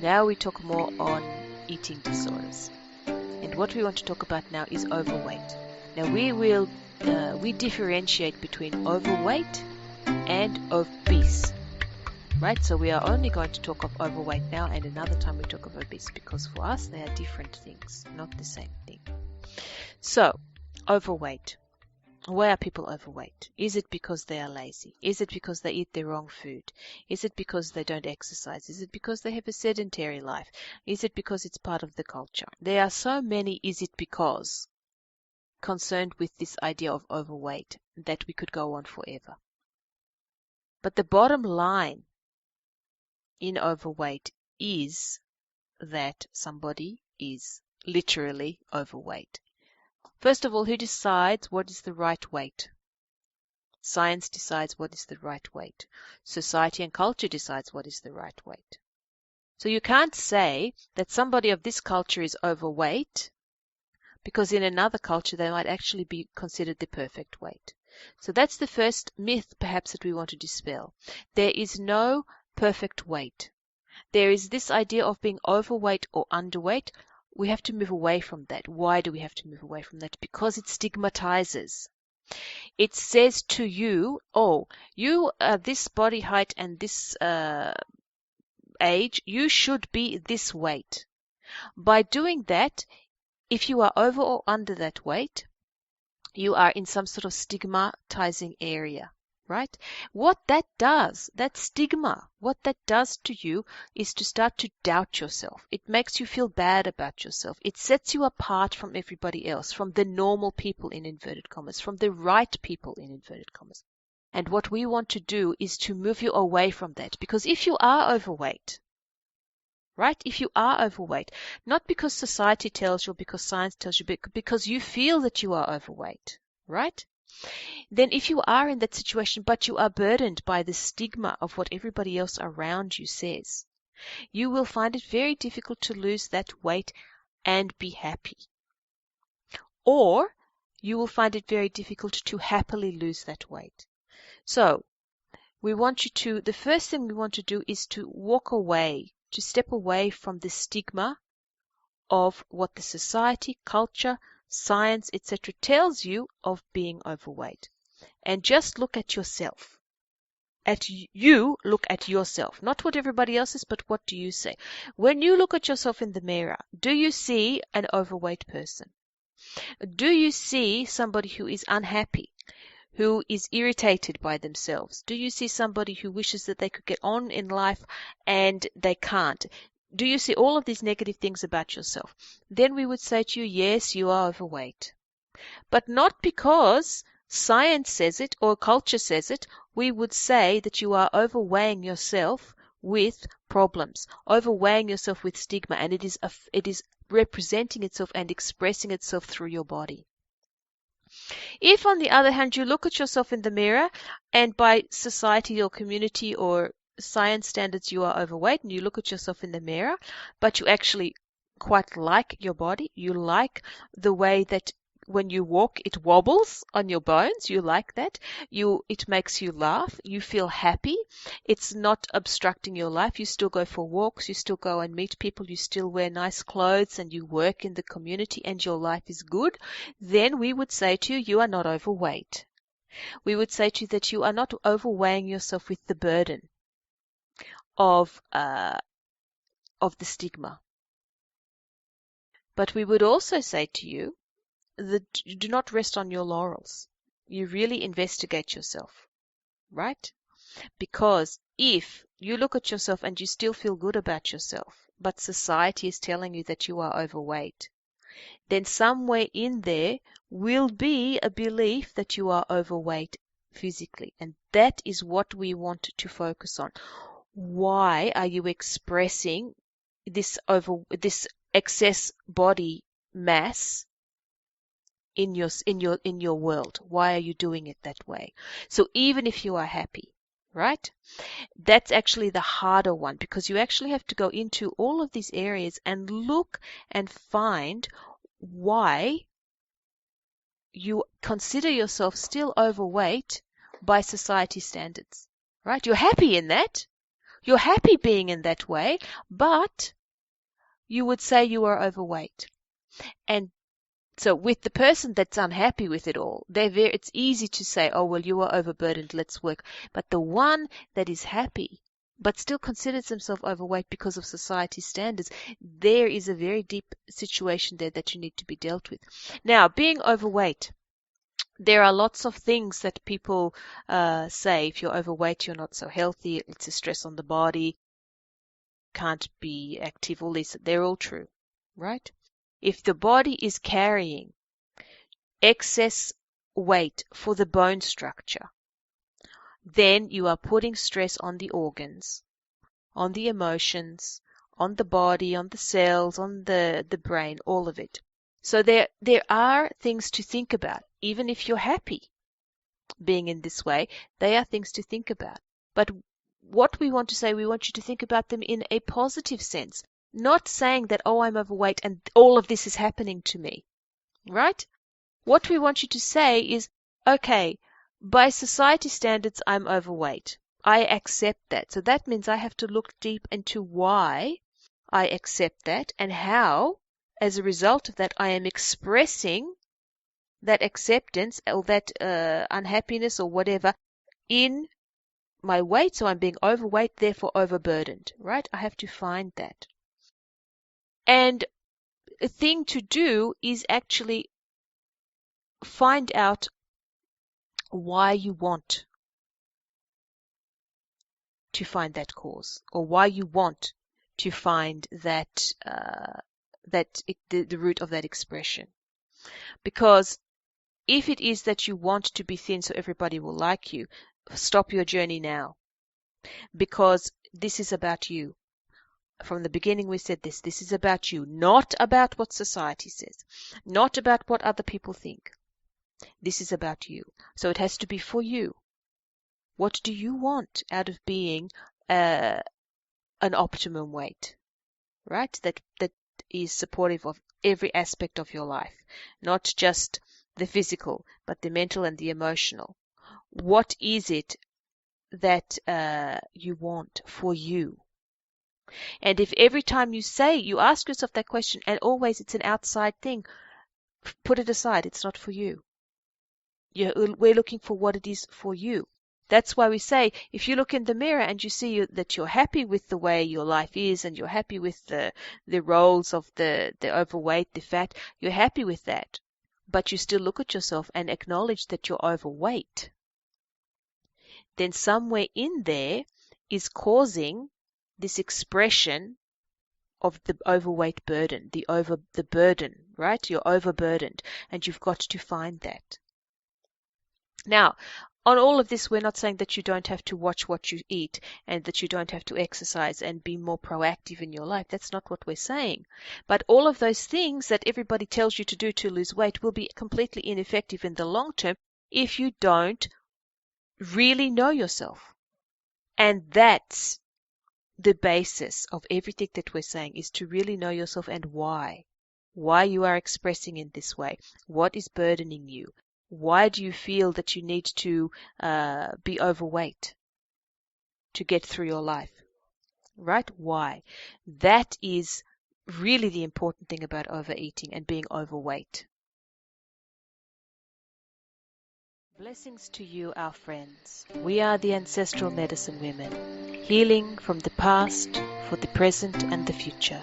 Now we talk more on eating disorders. And what we want to talk about now is overweight. Now we differentiate between overweight and obese. Right? So we are only going to talk of overweight now, and another time we talk of obese, because for us they are different things, not the same thing. So, overweight. Why are people overweight? Is it because they are lazy? Is it because they eat the wrong food? Is it because they don't exercise? Is it because they have a sedentary life? Is it because it's part of the culture? There are so many is it because concerned with this idea of overweight that we could go on forever. But the bottom line in overweight is that somebody is literally overweight. First of all, who decides what is the right weight? Science decides what is the right weight. Society and culture decides what is the right weight. So you can't say that somebody of this culture is overweight because in another culture they might actually be considered the perfect weight. So that's the first myth perhaps that we want to dispel. There is no perfect weight. There is this idea of being overweight or underweight. We have to move away from that. Why do we have to move away from that? Because it stigmatizes. It says to you, oh, you are this body height and this age, you should be this weight. By doing that, if you are over or under that weight, you are in some sort of stigmatizing area. Right? What that does, that stigma, what that does to you is to start to doubt yourself. It makes you feel bad about yourself. It sets you apart from everybody else, from the normal people in inverted commas, from the right people in inverted commas. And what we want to do is to move you away from that. Because if you are overweight, right? If you are overweight, not because society tells you or because science tells you, but because you feel that you are overweight, right? Then if you are in that situation, but you are burdened by the stigma of what everybody else around you says, you will find it very difficult to lose that weight and be happy. Or you will find it very difficult to happily lose that weight. So the first thing we want to do is to walk away, to step away from the stigma of what the society, culture, science, etc. tells you of being overweight. And just look at yourself. Look at yourself. Not what everybody else is, but what do you say? When you look at yourself in the mirror, do you see an overweight person? Do you see somebody who is unhappy, who is irritated by themselves? Do you see somebody who wishes that they could get on in life and they can't? Do you see all of these negative things about yourself? Then we would say to you, yes, you are overweight. But not because science says it or culture says it. We would say that you are overweighing yourself with problems, overweighing yourself with stigma, and it is representing itself and expressing itself through your body. If, on the other hand, you look at yourself in the mirror and by society or community or science standards you are overweight, and you look at yourself in the mirror, but you actually quite like your body, you like the way that when you walk it wobbles on your bones, you like that, it makes you laugh, you feel happy, it's not obstructing your life, you still go for walks, you still go and meet people, you still wear nice clothes and you work in the community and your life is good, then we would say to you, you are not overweight. We would say to you that you are not overweighing yourself with the burden of the stigma. But we would also say to you that you do not rest on your laurels. You really investigate yourself, right? Because if you look at yourself and you still feel good about yourself, but society is telling you that you are overweight, then somewhere in there will be a belief that you are overweight physically. And that is what we want to focus on. Why are you expressing this excess body mass in your world? Why are you doing it that way? So even if you are happy, right? That's actually the harder one, because you actually have to go into all of these areas and look and find why you consider yourself still overweight by society standards, right? You're happy in that. You're happy being in that way, but you would say you are overweight. And so with the person that's unhappy with it all, it's easy to say, oh, well, you are overburdened, let's work. But the one that is happy, but still considers himself overweight because of society standards, there is a very deep situation there that you need to be dealt with. Now, being overweight, there are lots of things that people say. If you're overweight, you're not so healthy, it's a stress on the body, can't be active, all these, they're all true, right? If the body is carrying excess weight for the bone structure, then you are putting stress on the organs, on the emotions, on the body, on the cells, on the brain, all of it. So there are things to think about. Even if you're happy being in this way, they are things to think about. But what we want to say, we want you to think about them in a positive sense, not saying that, oh, I'm overweight and all of this is happening to me, right? What we want you to say is, okay, by society standards, I'm overweight. I accept that. So that means I have to look deep into why I accept that and how, as a result of that, I am expressing that acceptance or that unhappiness or whatever in my weight. So I'm being overweight, therefore overburdened, right? I have to find that. And a thing to do is actually find out why you want to find that cause, or why you want to find that the root of that expression. Because if it is that you want to be thin so everybody will like you, stop your journey now. Because this is about you. From the beginning we said this. This is about you, not about what society says, not about what other people think. This is about you. So it has to be for you. What do you want out of being an optimum weight, right? That is supportive of every aspect of your life, not just the physical, but the mental and the emotional. What is it that you want for you? And if every time you ask yourself that question, and always it's an outside thing, put it aside. It's not for you. We're looking for what it is for you. That's why we say, if you look in the mirror and you see that you're happy with the way your life is and you're happy with the roles of the overweight, the fat, you're happy with that, but you still look at yourself and acknowledge that you're overweight, then somewhere in there is causing this expression of the overweight burden, the burden, right? You're overburdened, and you've got to find that. Now, on all of this, we're not saying that you don't have to watch what you eat and that you don't have to exercise and be more proactive in your life. That's not what we're saying. But all of those things that everybody tells you to do to lose weight will be completely ineffective in the long term if you don't really know yourself. And that's the basis of everything that we're saying, is to really know yourself and why you are expressing in this way. What is burdening you? Why do you feel that you need to be overweight to get through your life? Right? Why? That is really the important thing about overeating and being overweight. Blessings to you, our friends. We are the Ancestral Medicine Women, healing from the past for the present and the future.